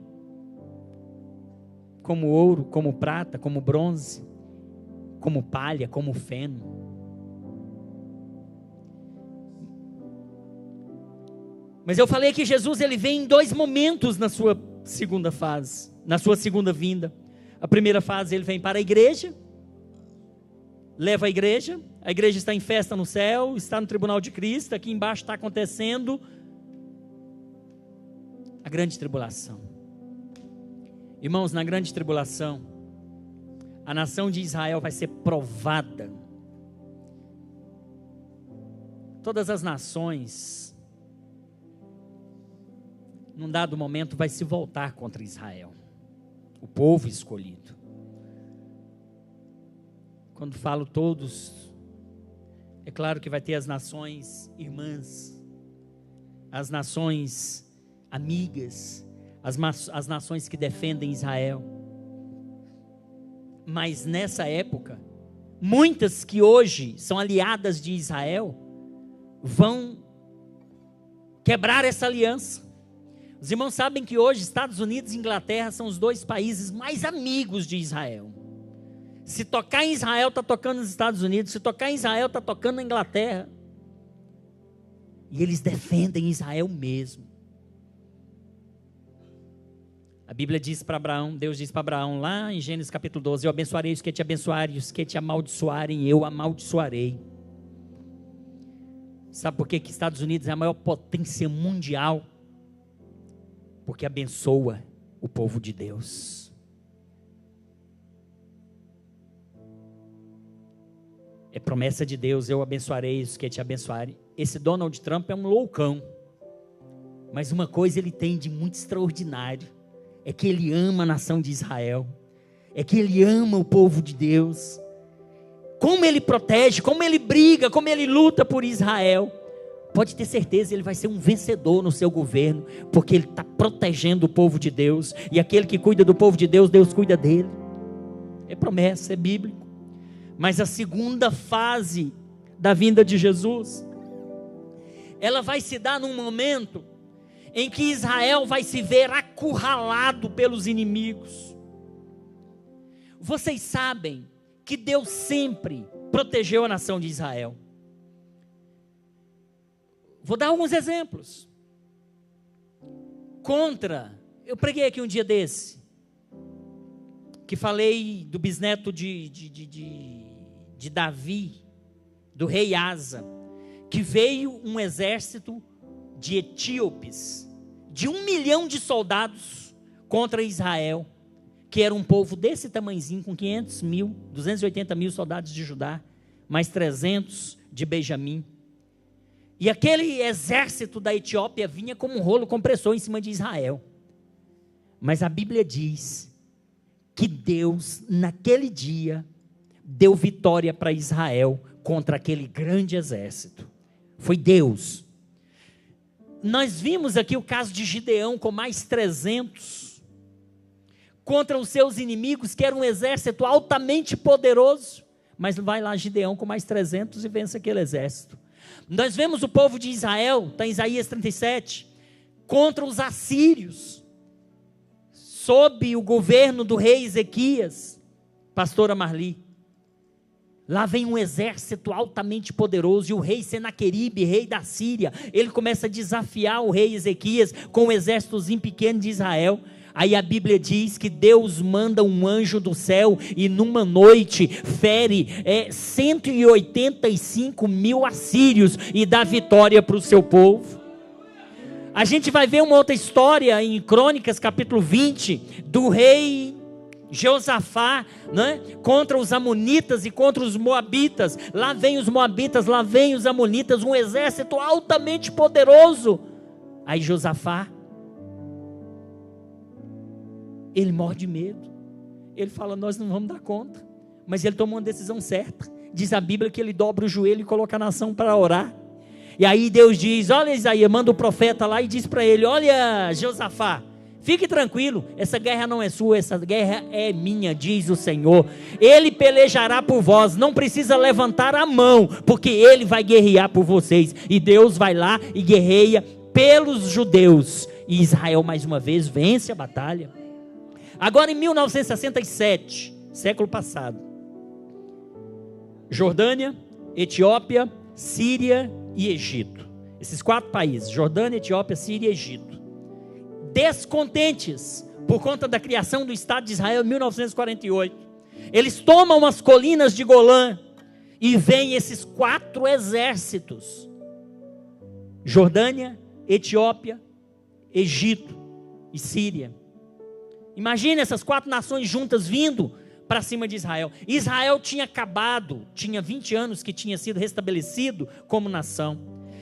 como ouro, como prata, como bronze, como palha, como feno. Mas eu falei que Jesus ele vem em dois momentos na sua segunda fase, na sua segunda vinda. A primeira fase ele vem para a igreja, leva a igreja está em festa no céu, está no tribunal de Cristo, aqui embaixo está acontecendo a grande tribulação. Irmãos, na grande tribulação, a nação de Israel vai ser provada. Todas as nações, num dado momento, vai se voltar contra Israel, o povo escolhido. Quando falo todos, é claro que vai ter as nações irmãs, as nações amigas, as nações que defendem Israel. Mas nessa época, muitas que hoje são aliadas de Israel, vão quebrar essa aliança. Os irmãos sabem que hoje Estados Unidos e Inglaterra são os dois países mais amigos de Israel. Se tocar em Israel, está tocando nos Estados Unidos. Se tocar em Israel, está tocando na Inglaterra. E eles defendem Israel mesmo. A Bíblia diz para Abraão, Deus diz para Abraão, lá em Gênesis capítulo 12, eu abençoarei os que te abençoarem, os que te amaldiçoarem, eu amaldiçoarei. Sabe por que que Estados Unidos é a maior potência mundial? Porque abençoa o povo de Deus. É promessa de Deus, eu abençoarei os que te abençoarem. Esse Donald Trump é um loucão. Mas uma coisa ele tem de muito extraordinário. É que ele ama a nação de Israel. É que ele ama o povo de Deus. Como ele protege, como ele briga, como ele luta por Israel. Pode ter certeza, ele vai ser um vencedor no seu governo. Porque ele está protegendo o povo de Deus. E aquele que cuida do povo de Deus, Deus cuida dele. É promessa, é bíblico. Mas a segunda fase da vinda de Jesus, ela vai se dar num momento em que Israel vai se ver acurralado pelos inimigos. Vocês sabem que Deus sempre protegeu a nação de Israel. Vou dar alguns exemplos. Eu preguei aqui um dia desse, que falei do bisneto de Davi, do rei Asa, que veio um exército de etíopes, de 1 milhão de soldados contra Israel, que era um povo desse tamanhozinho, com 280 mil soldados de Judá, mais 300 de Benjamim. E aquele exército da Etiópia vinha como um rolo compressor em cima de Israel. Mas a Bíblia diz que Deus, naquele dia, deu vitória para Israel contra aquele grande exército. Foi Deus. Nós vimos aqui o caso de Gideão com mais 300 contra os seus inimigos, que era um exército altamente poderoso, mas vai lá Gideão com mais 300 e vence aquele exército. Nós vemos o povo de Israel, está em Isaías 37, contra os assírios, sob o governo do rei Ezequias, pastora Marli. Lá vem um exército altamente poderoso, e o rei Senaqueribe, rei da Síria, ele começa a desafiar o rei Ezequias com um exércitozinho pequeno de Israel. Aí a Bíblia diz que Deus manda um anjo do céu e numa noite fere 185 mil assírios e dá vitória para o seu povo. A gente vai ver uma outra história em Crônicas capítulo 20, do rei Josafá, né, contra os amonitas e contra os moabitas. Lá vem os moabitas, lá vem os amonitas, um exército altamente poderoso. Aí Josafá, ele morre de medo. Ele fala, nós não vamos dar conta. Mas ele tomou uma decisão certa. Diz a Bíblia que ele dobra o joelho e coloca a nação para orar. E aí Deus diz, olha Isaías, manda o profeta lá e diz para ele, olha Josafá, fique tranquilo, essa guerra não é sua, essa guerra é minha, diz o Senhor. Ele pelejará por vós, não precisa levantar a mão, porque ele vai guerrear por vocês. E Deus vai lá e guerreia pelos judeus. E Israel mais uma vez vence a batalha. Agora em 1967, século passado, Jordânia, Etiópia, Síria e Egito. Esses 4 países, Jordânia, Etiópia, Síria e Egito, descontentes por conta da criação do Estado de Israel em 1948. Eles tomam as colinas de Golã e vêm esses 4 exércitos: Jordânia, Etiópia, Egito e Síria. Imagina essas 4 nações juntas vindo para cima de Israel. Israel tinha 20 anos que tinha sido restabelecido como nação.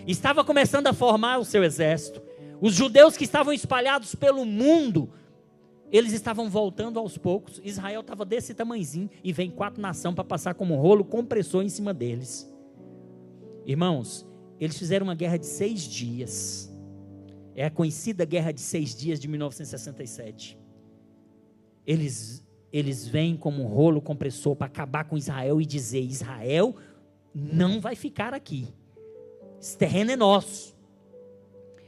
Estava começando a formar o seu exército. Os judeus que estavam espalhados pelo mundo, eles estavam voltando aos poucos. Israel estava desse tamanhozinho e vem 4 nações para passar como um rolo compressor em cima deles. Irmãos, eles fizeram uma guerra de 6 dias. É a conhecida guerra de 6 dias de 1967. Eles vêm como um rolo compressor para acabar com Israel e dizer, Israel não vai ficar aqui. Esse terreno é nosso.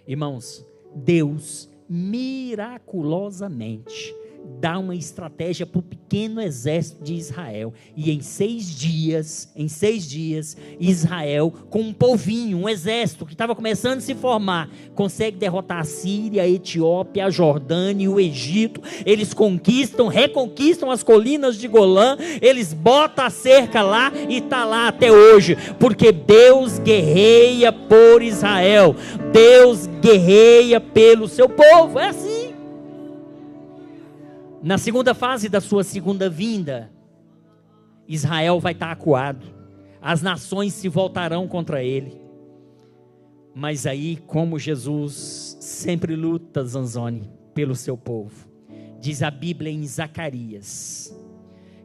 Irmãos, Deus miraculosamente dá uma estratégia para o pequeno exército de Israel, e em 6 dias, Israel, com um povinho, um exército que estava começando a se formar, consegue derrotar a Síria, a Etiópia, a Jordânia e o Egito. Eles reconquistam as colinas de Golã, eles botam a cerca lá e está lá até hoje, porque Deus guerreia por Israel, Deus guerreia pelo seu povo, é assim. Na segunda fase da sua segunda vinda, Israel vai estar acuado, as nações se voltarão contra ele, mas aí, como Jesus sempre luta, Zanzoni, pelo seu povo, diz a Bíblia em Zacarias,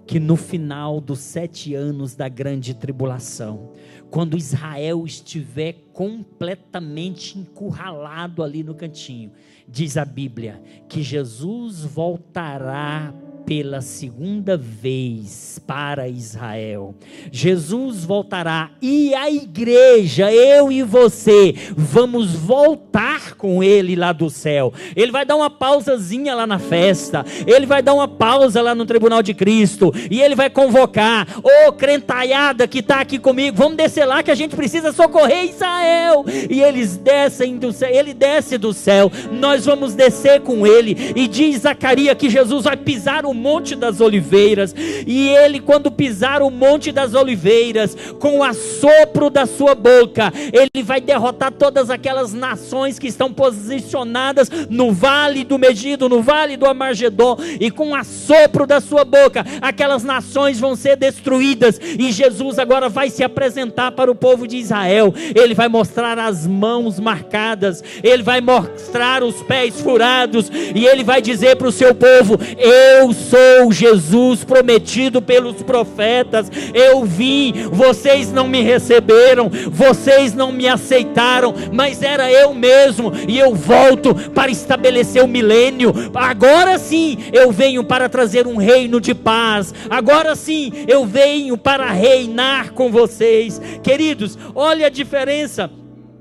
que no final dos 7 anos da grande tribulação, quando Israel estiver completamente encurralado ali no cantinho, diz a Bíblia que Jesus voltará pela segunda vez para Israel. Jesus voltará e a igreja, eu e você, vamos voltar com ele lá do céu. Ele vai dar uma pausazinha lá na festa, ele vai dar uma pausa lá no tribunal de Cristo, e ele vai convocar: ô crentaiada que está aqui comigo, vamos descer lá que a gente precisa socorrer Israel. E eles descem do céu, ele desce do céu, nós vamos descer com ele. E diz Zacarias que Jesus vai pisar o Monte das Oliveiras, e ele, quando pisar o Monte das Oliveiras, com o assopro da sua boca, ele vai derrotar todas aquelas nações que estão posicionadas no vale do Megido, no vale do Amargedon, e com o assopro da sua boca, aquelas nações vão ser destruídas, e Jesus agora vai se apresentar para o povo de Israel. Ele vai mostrar as mãos marcadas, ele vai mostrar os pés furados, e ele vai dizer para o seu povo: eu sou Jesus prometido pelos profetas, eu vim, vocês não me receberam, vocês não me aceitaram, mas era eu mesmo, e eu volto para estabelecer o milênio. Agora sim eu venho para trazer um reino de paz, agora sim eu venho para reinar com vocês. Queridos, olha a diferença.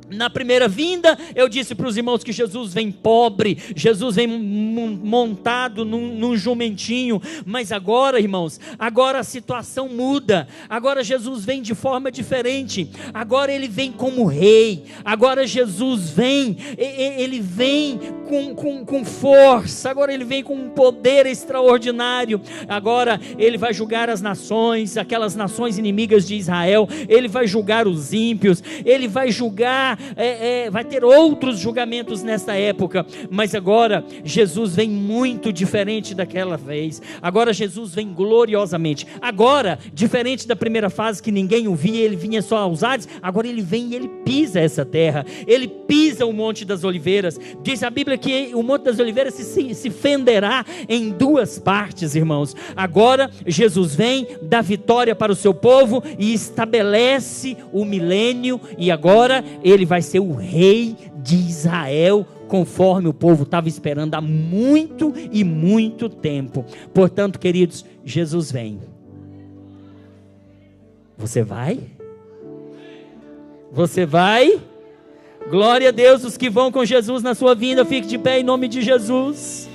Na primeira vinda, eu disse para os irmãos que Jesus vem pobre, Jesus vem montado num jumentinho, mas agora, irmãos, agora a situação muda, agora Jesus vem de forma diferente, agora ele vem como rei, agora Jesus vem, ele vem com força, agora ele vem com um poder extraordinário, agora ele vai julgar as nações, aquelas nações inimigas de Israel, ele vai julgar os ímpios, ele vai julgar, vai ter outros julgamentos nesta época, mas agora Jesus vem muito diferente daquela vez. Agora Jesus vem gloriosamente. Agora, diferente da primeira fase que ninguém o via, ele vinha só aos ares, agora ele vem e ele pisa essa terra, ele pisa o Monte das Oliveiras. Diz a Bíblia que o Monte das Oliveiras se fenderá em 2 partes, irmãos. Agora Jesus vem, dá vitória para o seu povo e estabelece o milênio, e agora ele vai ser o rei de Israel, conforme o povo estava esperando há muito e muito tempo. Portanto, queridos, Jesus vem. Você vai? Você vai? Glória a Deus, os que vão com Jesus na sua vinda, fique de pé em nome de Jesus.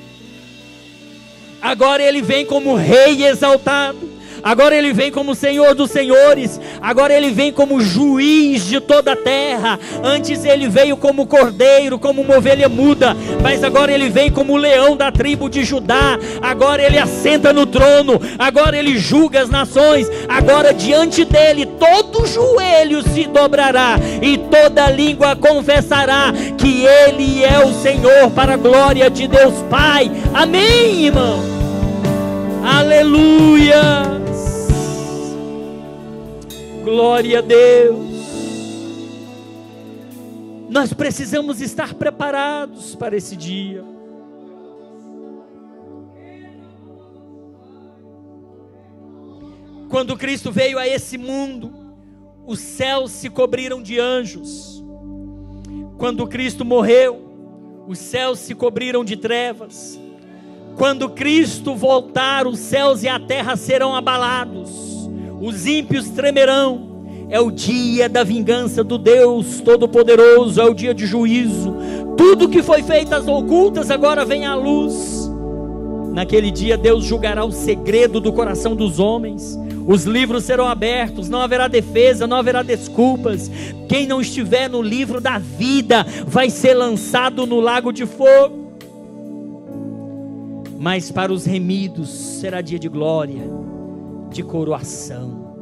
Agora ele vem como rei exaltado, agora ele vem como Senhor dos senhores, agora ele vem como juiz de toda a terra. Antes ele veio como cordeiro, como uma ovelha muda, mas agora ele vem como o leão da tribo de Judá. Agora ele assenta no trono, agora ele julga as nações, agora diante dele todo joelho se dobrará e toda língua confessará que ele é o Senhor, para a glória de Deus Pai. Amém, irmão? Aleluia! Glória a Deus. Nós precisamos estar preparados para esse dia. Quando Cristo veio a esse mundo, os céus se cobriram de anjos. Quando Cristo morreu, os céus se cobriram de trevas. Quando Cristo voltar, os céus e a terra serão abalados, os ímpios tremerão. É o dia da vingança do Deus Todo-Poderoso, é o dia de juízo. Tudo que foi feito às ocultas agora vem à luz. Naquele dia Deus julgará o segredo do coração dos homens. Os livros serão abertos, não haverá defesa, não haverá desculpas. Quem não estiver no livro da vida vai ser lançado no lago de fogo. Mas para os remidos será dia de glória, de coroação,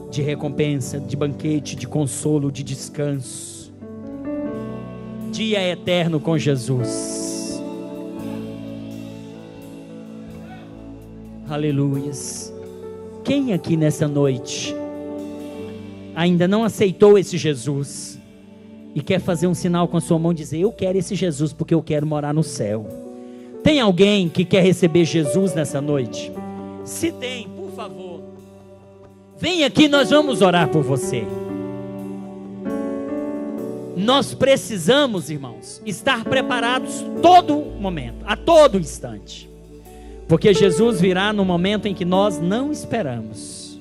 de recompensa, de banquete, de consolo, de descanso. Dia eterno com Jesus. Aleluias. Quem aqui nessa noite ainda não aceitou esse Jesus e quer fazer um sinal com a sua mão e dizer: eu quero esse Jesus porque eu quero morar no céu? Tem alguém que quer receber Jesus nessa noite? Se tem, por favor, vem aqui, nós vamos orar por você. Nós precisamos, irmãos, estar preparados todo momento, a todo instante, porque Jesus virá no momento em que nós não esperamos.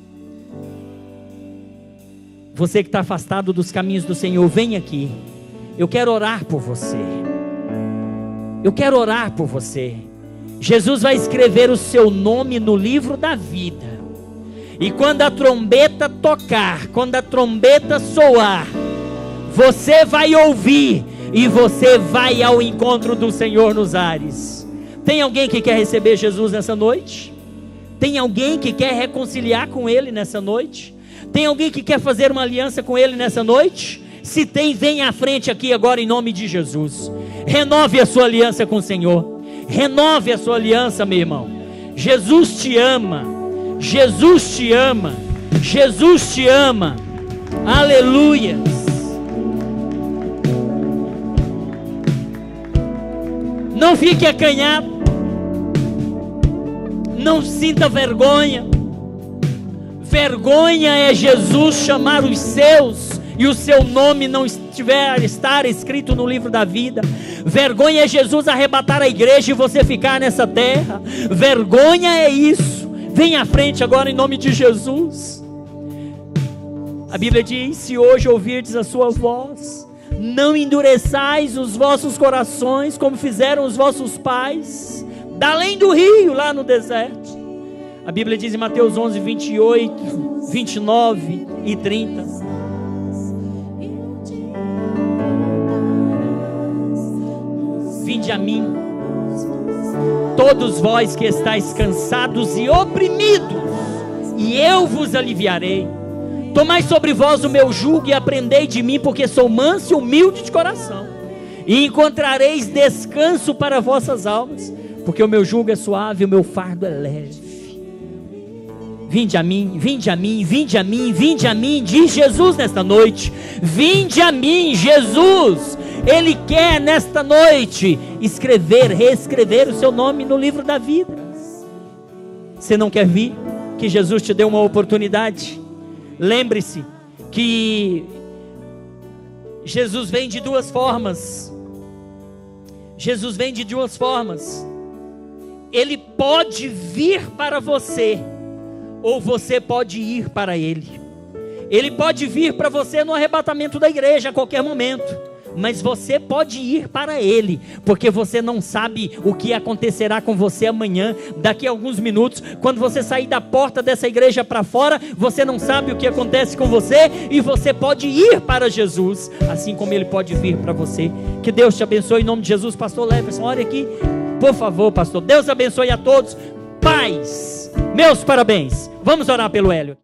Você que está afastado dos caminhos do Senhor, vem aqui. Eu quero orar por você. Eu quero orar por você. Jesus vai escrever o seu nome no livro da vida. E quando a trombeta tocar, quando a trombeta soar, você vai ouvir e você vai ao encontro do Senhor nos ares. Tem alguém que quer receber Jesus nessa noite? Tem alguém que quer reconciliar com Ele nessa noite? Tem alguém que quer fazer uma aliança com Ele nessa noite? Se tem, vem à frente aqui agora em nome de Jesus. Renove a sua aliança com o Senhor. Renove a sua aliança, meu irmão. Jesus te ama. Jesus te ama. Jesus te ama. Aleluia. Não fique acanhado. Não sinta vergonha. Vergonha é Jesus chamar os seus e o seu nome não estar escrito no livro da vida. Vergonha é Jesus arrebatar a igreja e você ficar nessa terra. Vergonha é isso. Vem à frente agora em nome de Jesus. A Bíblia diz: se hoje ouvirdes a sua voz, não endureçais os vossos corações como fizeram os vossos pais, da além do rio, lá no deserto. A Bíblia diz em Mateus 11, 28, 29 e 30. Vinde a mim, todos vós que estáis cansados e oprimidos, e eu vos aliviarei. Tomai sobre vós o meu jugo e aprendei de mim, porque sou manso e humilde de coração, e encontrareis descanso para vossas almas, porque o meu jugo é suave e o meu fardo é leve. Vinde a mim, vinde a mim, vinde a mim, vinde a mim, diz Jesus nesta noite. Vinde a mim, Jesus. Ele quer nesta noite escrever, reescrever o seu nome no livro da vida. Você não quer vir? Que Jesus te deu uma oportunidade. Lembre-se que Jesus vem de duas formas. Jesus vem de duas formas. Ele pode vir para você, ou você pode ir para Ele. Ele pode vir para você no arrebatamento da igreja a qualquer momento, mas você pode ir para Ele, porque você não sabe o que acontecerá com você amanhã, daqui a alguns minutos. Quando você sair da porta dessa igreja para fora, você não sabe o que acontece com você, e você pode ir para Jesus, assim como Ele pode vir para você. Que Deus te abençoe em nome de Jesus. Pastor Leverson, olha aqui, por favor, pastor. Deus abençoe a todos. Paz, meus parabéns. Vamos orar pelo Hélio.